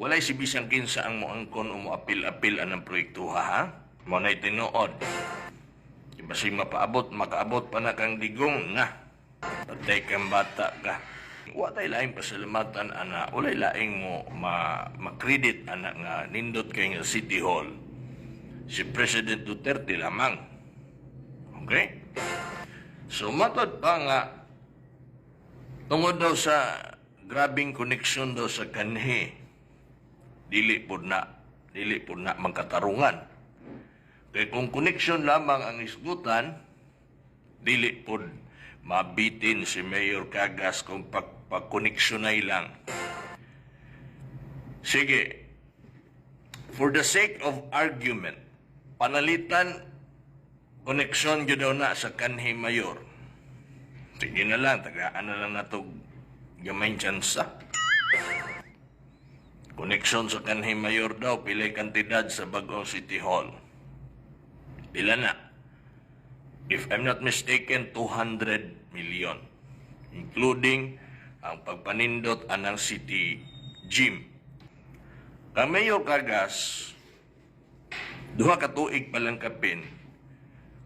Walay si bisang kinsa ang moangkon o moapil-apil anang proyekto ha? Mo na'y tinuod. Ibasig makaabot pa na kang digong na. Patay kang bata ka. Watay laing pasalamatan ana, walay laing mo makredit ana nga nindot kay nga City Hall. Si President Duterte lamang. Okay? So matod pa nga tungod daw sa grabing koneksyon daw sa kanhi, dili po na magkatarungan. Kaya kung koneksyon lamang ang isgutan, dili po mabitin si Mayor Cagas kung pagkoneksyon ay lang. Sige, for the sake of argument, panalitan koneksyon yun daw na sa kanhi Mayor. Sige na lang, tagaan na lang nato gamay tsansa. Koneksyon sa kanhi Mayor daw, pilay kantidad sa bagong City Hall. Pila na? If I'm not mistaken, 200 million. Including ang pagpanindot anang City Gym. Kang Mayor Cagas, duha ka tuig palang kapin,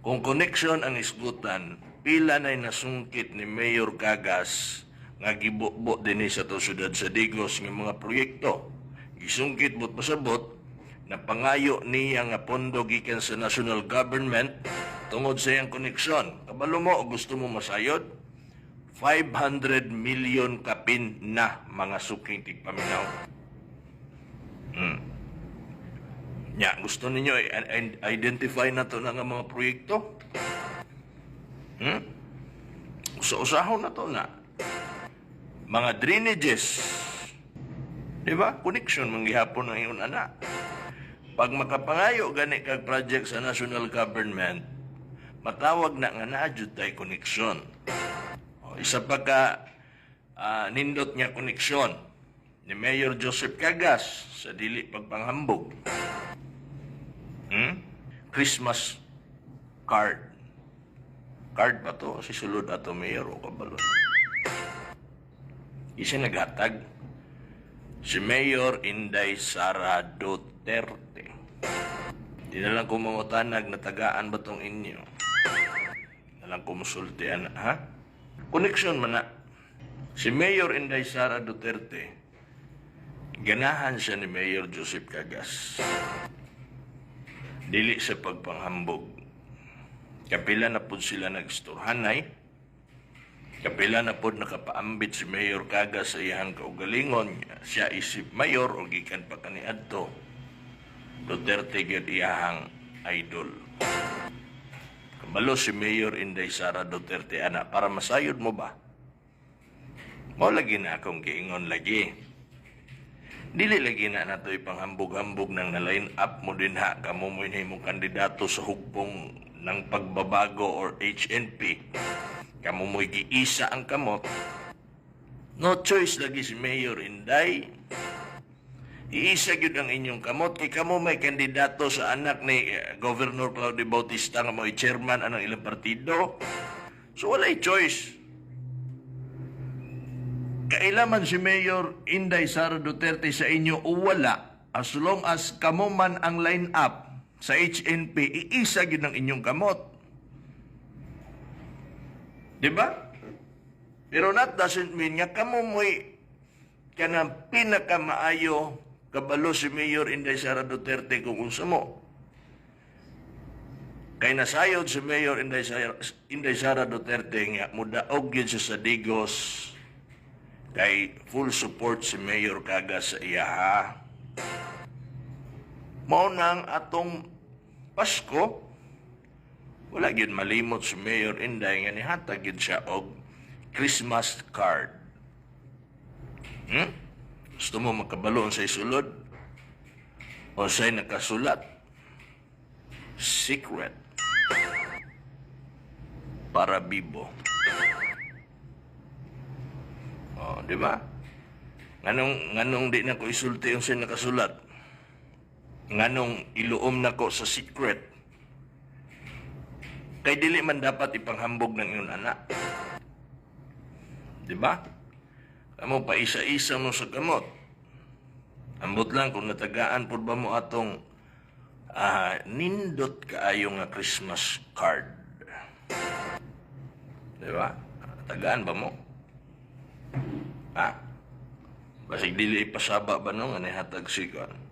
kung koneksyon ang isgutan, pila na'y nasungkit ni Mayor Cagas nga gibukbo din sa to syudad sa Digos ng mga proyekto. Gisungkit bot pasabot na pangayo niya nga pondo gikan sa national government tungod sa iyang koneksyon. Kabalo mo o gusto mo masayod? 500 million kapin na mga suking tigpaminaw. Nya, gusto ninyo identify na to na nga mga proyekto? Usa-usahon na to na. Mga drainages. Diba? Connection, manggihapon ng iyon anak. Pag makapangayo gani kag project sa national government, matawag na nga na-adjud tayo koneksyon. Isa pa ka nindot niya koneksyon ni Mayor Joseph Cagas sa dili pagpanghambog. Christmas card. Card ba to? Si sulod ato Mayor o kabalo. Isa naghatag si Mayor Inday Sara Duterte. Di na lang kumangutanag na tagaan ba tong inyo? Na lang kumusultian, ha? Koneksyon man na. Si Mayor Inday Sara Duterte, ganahan siya ni Mayor Joseph Cagas. Dili sa pagpanghambog. Kapila na po sila nagstorhanay. Kapila na po nakapaambit si Mayor Cagas sa iyang kaugalingon. Siya isip mayor o gikan pa kaniadto. Duterte gid iyahang idol. Kabalo si Mayor Inday Sara Duterte, ana, para masayod mo ba? Mo lagi na akong giingon lagi. Dili lagi na nato ipanghambog-hambog ng na-line up mo din ha. Kamu mo mo kandidato sa hugpong ng pagbabago or HNP. Kamu mo'y giisa ang kamot. No choice lagi si Mayor Inday. Iisa yun ang inyong kamot. Kaya kamu may kandidato sa anak ni Governor Claudio Bautista nga mo'y chairman anong ilang partido. So wala'y choice. Kailaman si Mayor Inday Sara Duterte sa inyo o wala, as long as kamo man ang line up sa HNP, iisa yun ang inyong kamot. Diba? Pero that doesn't mean nga kamo mo'y kanang pinakamaayo kabalo si Mayor Inday Sara Duterte kung unsa mo. Kay nasayod si Mayor Inday Sara Duterte nga mudaog yun siya sa Digos kay full support si Mayor Cagas sa iya ha. Mao nang atong Pasko, wala gyud malimot si Mayor Inday nga nihatag gyud siya og Christmas card. Gusto mo makabalo sa isulod? O sa'y nakasulat? Secret. Para bibo. O, di ba? Nganong di na ko isulti yung sa'y nakasulat? Nganong iluom na ko sa secret? Kay dili man dapat ipanghambog ng iyong anak. Di ba? Kamu pa isa-isa mo sa gamot. Ambot lang kung natagaan po ba mo atong nindot kaayo nga Christmas card. Di ba? Tagaan ba mo? Basig dili ipasaba ba no nga nihatag si kan?